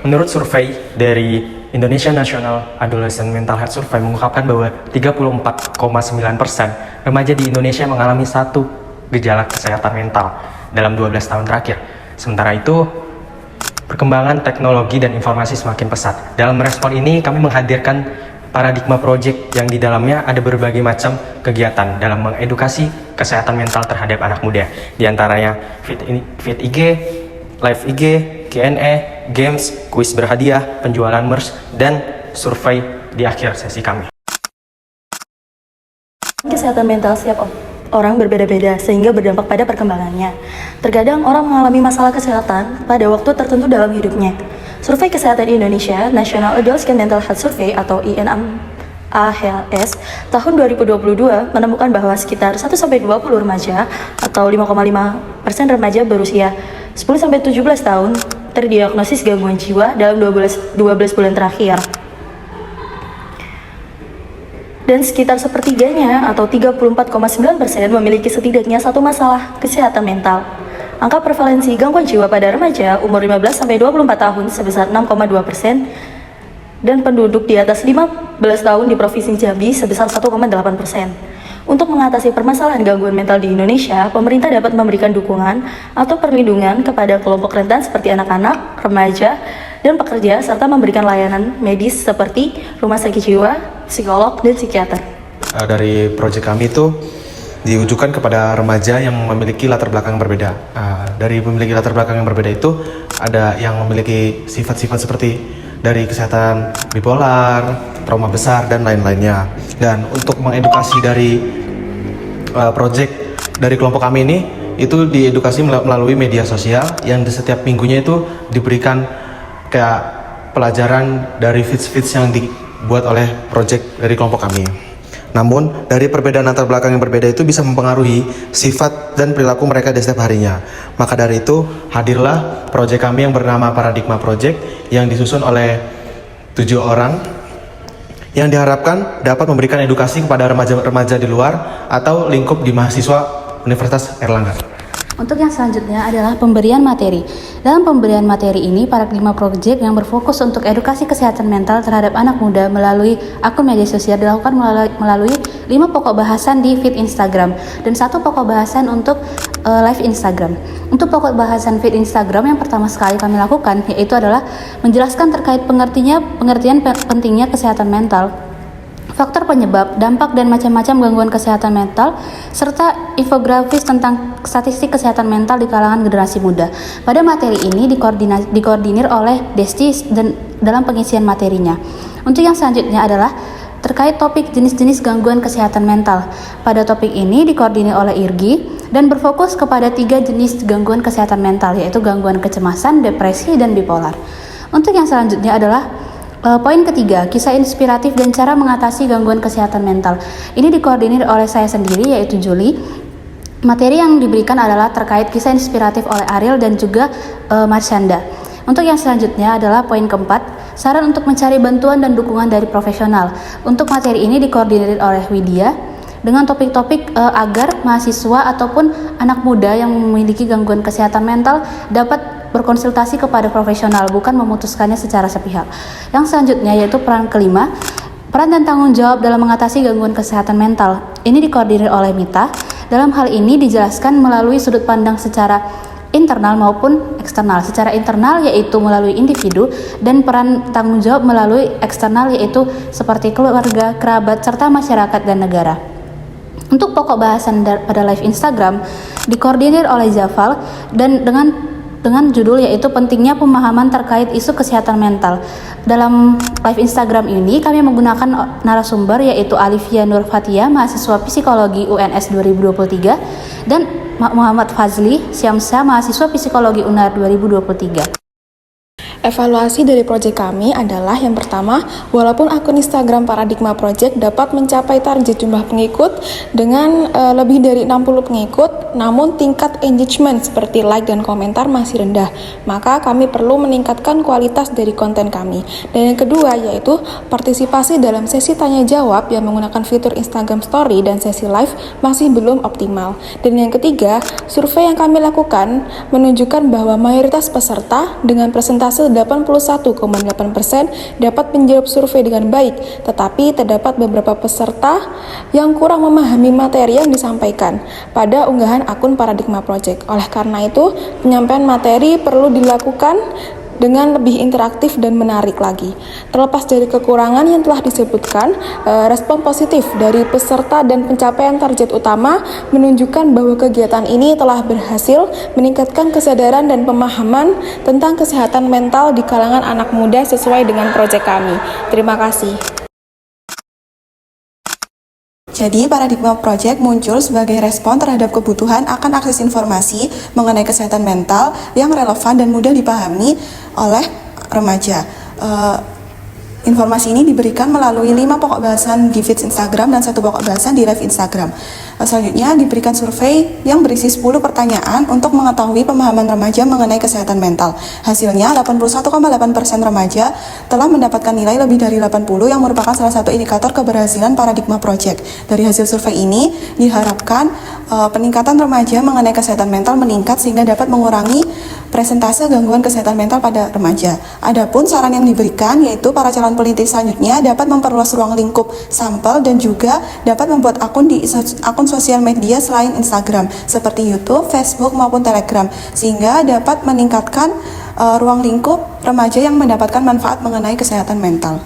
Menurut survei dari Indonesia National Adolescent Mental Health Survey mengungkapkan bahwa 34,9% remaja di Indonesia mengalami satu gejala kesehatan mental dalam 12 tahun terakhir. Sementara itu, perkembangan teknologi dan informasi semakin pesat. Dalam merespon ini, kami menghadirkan Paradigma Project yang di dalamnya ada berbagai macam kegiatan dalam mengedukasi kesehatan mental terhadap anak muda. Di antaranya Fit IG, Live IG, Q&A, games, kuis berhadiah, penjualan merch, dan survei di akhir sesi kami. Kesehatan mental setiap orang berbeda-beda sehingga berdampak pada perkembangannya. Terkadang orang mengalami masalah kesehatan pada waktu tertentu dalam hidupnya. Survei Kesehatan Indonesia National Adolescent Mental Health Survey atau INMAHLS tahun 2022 menemukan bahwa sekitar 1-20 remaja atau 5,5% remaja berusia 10-17 tahun terdiagnosis gangguan jiwa dalam 12 bulan terakhir. Dan sekitar sepertiganya atau 34,9% memiliki setidaknya satu masalah kesehatan mental. Angka prevalensi gangguan jiwa pada remaja umur 15-24 tahun sebesar 6,2% dan penduduk di atas 15 tahun di Provinsi Jambi sebesar 1,8%. Untuk mengatasi permasalahan gangguan mental di Indonesia, pemerintah dapat memberikan dukungan atau perlindungan kepada kelompok rentan seperti anak-anak, remaja, dan pekerja, serta memberikan layanan medis seperti rumah sakit jiwa, psikolog, dan psikiater. Dari proyek kami itu ditujukan kepada remaja yang memiliki latar belakang berbeda. Dari memiliki latar belakang yang berbeda itu ada yang memiliki sifat-sifat seperti dari kesehatan bipolar, trauma besar, dan lain-lainnya. Dan untuk mengedukasi dari proyek dari kelompok kami ini, itu diedukasi melalui media sosial yang di setiap minggunya itu diberikan kayak pelajaran dari feeds yang dibuat oleh proyek dari kelompok kami. Namun, dari perbedaan latar belakang yang berbeda itu bisa mempengaruhi sifat dan perilaku mereka di setiap harinya. Maka dari itu, hadirlah proyek kami yang bernama Paradigma Project yang disusun oleh 7 orang yang diharapkan dapat memberikan edukasi kepada remaja-remaja di luar atau lingkup di mahasiswa Universitas Airlangga. Untuk yang selanjutnya adalah pemberian materi. Dalam pemberian materi ini, Paradigma Project yang berfokus untuk edukasi kesehatan mental terhadap anak muda melalui akun media sosial dilakukan melalui 5 pokok bahasan di feed Instagram dan 1 pokok bahasan untuk live Instagram. Untuk pokok bahasan feed Instagram yang pertama sekali kami lakukan yaitu adalah menjelaskan terkait pengertian pentingnya kesehatan mental, faktor penyebab, dampak, dan macam-macam gangguan kesehatan mental, serta infografis tentang statistik kesehatan mental di kalangan generasi muda. Pada materi ini dikoordinir oleh Desti dan dalam pengisian materinya. Untuk yang selanjutnya adalah terkait topik jenis-jenis gangguan kesehatan mental. Pada topik ini dikoordinir oleh Irgi dan berfokus kepada 3 jenis gangguan kesehatan mental, yaitu gangguan kecemasan, depresi, dan bipolar. Untuk yang selanjutnya adalah poin ketiga, kisah inspiratif dan cara mengatasi gangguan kesehatan mental. Ini dikoordinir oleh saya sendiri yaitu Juli. Materi yang diberikan adalah terkait kisah inspiratif oleh Ariel dan juga Marsyanda. Untuk yang selanjutnya adalah poin keempat, saran untuk mencari bantuan dan dukungan dari profesional. Untuk materi ini dikoordinir oleh Widya dengan topik-topik agar mahasiswa ataupun anak muda yang memiliki gangguan kesehatan mental dapat berkonsultasi kepada profesional, bukan memutuskannya secara sepihak. Yang selanjutnya yaitu peran kelima, peran dan tanggung jawab dalam mengatasi gangguan kesehatan mental. Ini dikoordinir oleh Mita. Dalam hal ini dijelaskan melalui sudut pandang secara internal maupun eksternal. Secara internal yaitu melalui individu dan peran tanggung jawab melalui eksternal yaitu seperti keluarga, kerabat, serta masyarakat dan negara. Untuk pokok bahasan pada live Instagram dikoordinir oleh Jafal dan dengan judul yaitu pentingnya pemahaman terkait isu kesehatan mental. Dalam live Instagram ini kami menggunakan narasumber yaitu Alivia Nur Fatia, mahasiswa psikologi UNS 2023 dan Muhammad Fazli Syamsa, mahasiswa psikologi UNAR 2023. Evaluasi dari proyek kami adalah yang pertama, walaupun akun Instagram Paradigma Project dapat mencapai target jumlah pengikut dengan lebih dari 60 pengikut, namun tingkat engagement seperti like dan komentar masih rendah. Maka kami perlu meningkatkan kualitas dari konten kami. Dan yang kedua yaitu partisipasi dalam sesi tanya jawab yang menggunakan fitur Instagram Story dan sesi live masih belum optimal. Dan yang ketiga, survei yang kami lakukan menunjukkan bahwa mayoritas peserta dengan persentase 81,8% dapat menjawab survei dengan baik, tetapi terdapat beberapa peserta yang kurang memahami materi yang disampaikan pada unggahan akun Paradigma Project. Oleh karena itu, penyampaian materi perlu dilakukan dengan lebih interaktif dan menarik lagi. Terlepas dari kekurangan yang telah disebutkan, respon positif dari peserta dan pencapaian target utama menunjukkan bahwa kegiatan ini telah berhasil meningkatkan kesadaran dan pemahaman tentang kesehatan mental di kalangan anak muda sesuai dengan proyek kami. Terima kasih. Jadi, Paradigma Project muncul sebagai respon terhadap kebutuhan akan akses informasi mengenai kesehatan mental yang relevan dan mudah dipahami oleh remaja. Informasi ini diberikan melalui 5 pokok bahasan di feed Instagram dan 1 pokok bahasan di live Instagram. Selanjutnya diberikan survei yang berisi 10 pertanyaan untuk mengetahui pemahaman remaja mengenai kesehatan mental. Hasilnya 81,8% remaja telah mendapatkan nilai lebih dari 80 yang merupakan salah satu indikator keberhasilan Paradigma Project. Dari hasil survei ini diharapkan peningkatan remaja mengenai kesehatan mental meningkat sehingga dapat mengurangi presentase gangguan kesehatan mental pada remaja. Adapun saran yang diberikan yaitu para calon peneliti selanjutnya dapat memperluas ruang lingkup sampel dan juga dapat membuat akun di akun sosial media selain Instagram seperti YouTube, Facebook maupun Telegram sehingga dapat meningkatkan ruang lingkup remaja yang mendapatkan manfaat mengenai kesehatan mental.